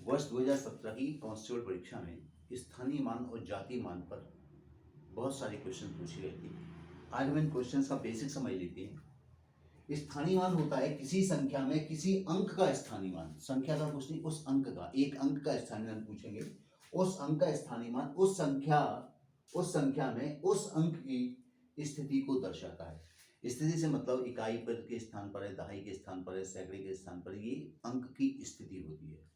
वर्ष 2017 की कांस्टेबल परीक्षा में स्थानीय मान और जातीय मान पर बहुत सारे क्वेश्चन पूछे गए थे। आज हम इन क्वेश्चन का बेसिक समझ लेते हैं। स्थानीय मान होता है किसी संख्या में किसी अंक का स्थानीय मान। संख्या का कुछ नहीं, उस अंक का, एक अंक का स्थानीय मान पूछेंगे। उस अंक का स्थानीय मान उस संख्या में उस अंक की स्थिति को दर्शाता है। स्थिति से मतलब इकाई पर के स्थान पर है, दहाई के स्थान पर है, सैकड़े के स्थान पर, ये अंक की स्थिति होती है।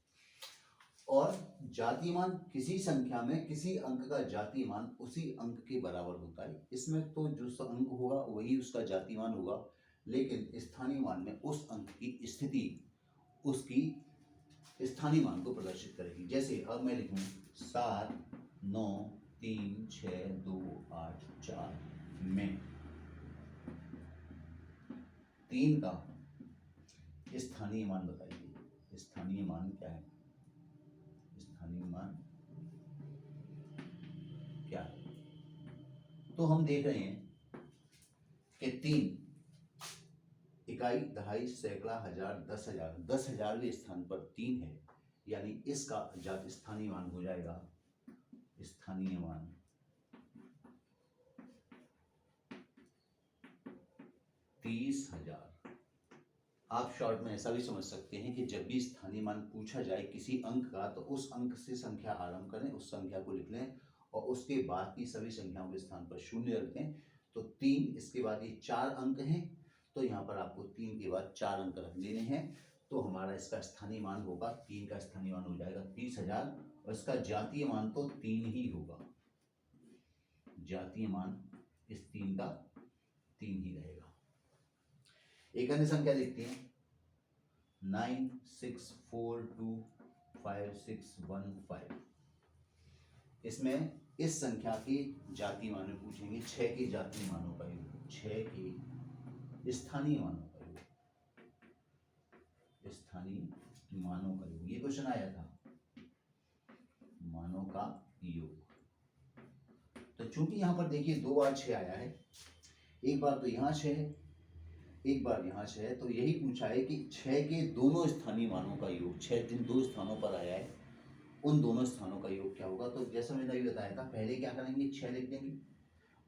और जातीय मान किसी संख्या में किसी अंक का जातीय मान उसी अंक के बराबर होता है। इसमें तो जो अंक होगा वही उसका जातीय मान होगा, लेकिन स्थानीय मान में उस अंक की स्थिति उसकी स्थानीय मान को प्रदर्शित करेगी। जैसे अब मैं लिखूं 7 9 3 6 2 8 4 में 3 का स्थानीय मान बताइए। स्थानीय मान क्या है? स्थानीय मान क्या है? तो हम देख रहे हैं कि 3 इकाई, दहाई, सैकड़ा, हजार, 10,000, 10,000वें स्थान पर 3 है, यानी इसका स्थानीय मान हो जाएगा स्थानीय मान 30,000। आप शॉर्ट में ऐसा भी समझ सकते हैं कि जब भी स्थानीय मान पूछा जाए किसी अंक का, तो उस अंक से संख्या आरंभ करें, उस संख्या को लिख लें और उसके बाद की सभी संख्याओं के स्थान पर शून्य रख दें। तो 3, इसके बाद ये 4 अंक हैं, तो यहाँ पर आपको 3 के बाद 4 अंक रख लेने हैं। तो हमारा इसका स्थानीय मान होगा, 3 का स्थानीय मान हो जाएगा 30,000 और इसका जातीय मान तो 3 ही होगा। जातीय मान इस 3 का 3 ही रहेगा। एक अन्य संख्या देखते हैं 96425615। इसमें इस संख्या के जातीय मान में पूछेंगे 6 के जातीय मानों का योग, 6 के स्थानीय मानों का योग, स्थानीय मानों का योग। ये क्वेश्चन आया था, मानों का योग। तो चूंकि यहां पर देखिए 2 बार 6 आया है, एक बार तो यहां 6 है, एक बार यहाँ 6 है, तो यही पूछा है कि 6 के दोनों स्थानीय मानों का योग, 6 जिन 2 स्थानों पर आया है उन दोनों स्थानों का योग क्या होगा। तो जैसा मैंने अभी बताया था, पहले क्या करेंगे, 6 लिख देंगे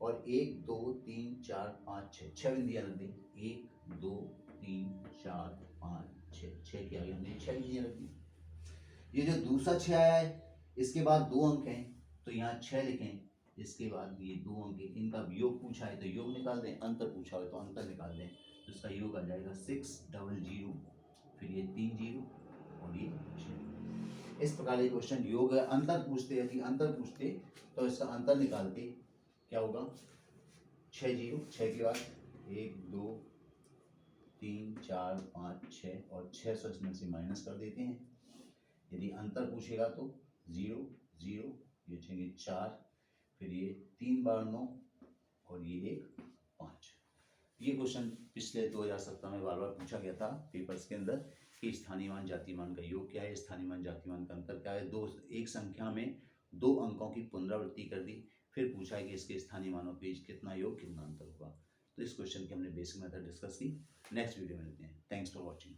और 1 2 3 4 5 6 6 बिंदियां रख देंगे। 1 2 3 4 5 6 6 के आगे हमने 6 बिंदियां रख दी। ये जो दूसरा 6 आया है, इसके बाद 2 अंक हैं, तो यहाँ 6 लिखें, इसके बाद ये 2 अंक, इनका योग पूछा है तो योग निकाल दें, अंतर पूछा है तो अंतर निकाल दें। तो इसका योग आ जाएगा 600, फिर ये 3 0 और ये 6। इस प्रकार ये क्वेश्चन योग अंतर पूछते, यदि अंतर पूछते तो इसका अंतर निकालते क्या होगा, 6 0, 6 के बाद 1 2 3 4 5 6 और 600 इसमें से माइनस कर देते हैं। यदि अंतर पूछेगा तो 0 0, ये बचेंगे 4, फिर ये 3 बार 9 और ये 1 5। ये क्वेश्चन पिछले 2017 में बार बार पूछा गया था पेपर्स के अंदर कि स्थानीय मान जातीय मान का योग क्या है, स्थानीय मान जातीय मान का अंतर क्या है। एक संख्या में 2 अंकों की पुनरावृत्ति कर दी, फिर पूछा है कि इसके स्थानीय मानों पे कितना योग कितना अंतर होगा। तो इस क्वेश्चन की हमने बेसिक मेथड डिस्कस की। नेक्स्ट वीडियो में मिलते हैं। Thanks for watching.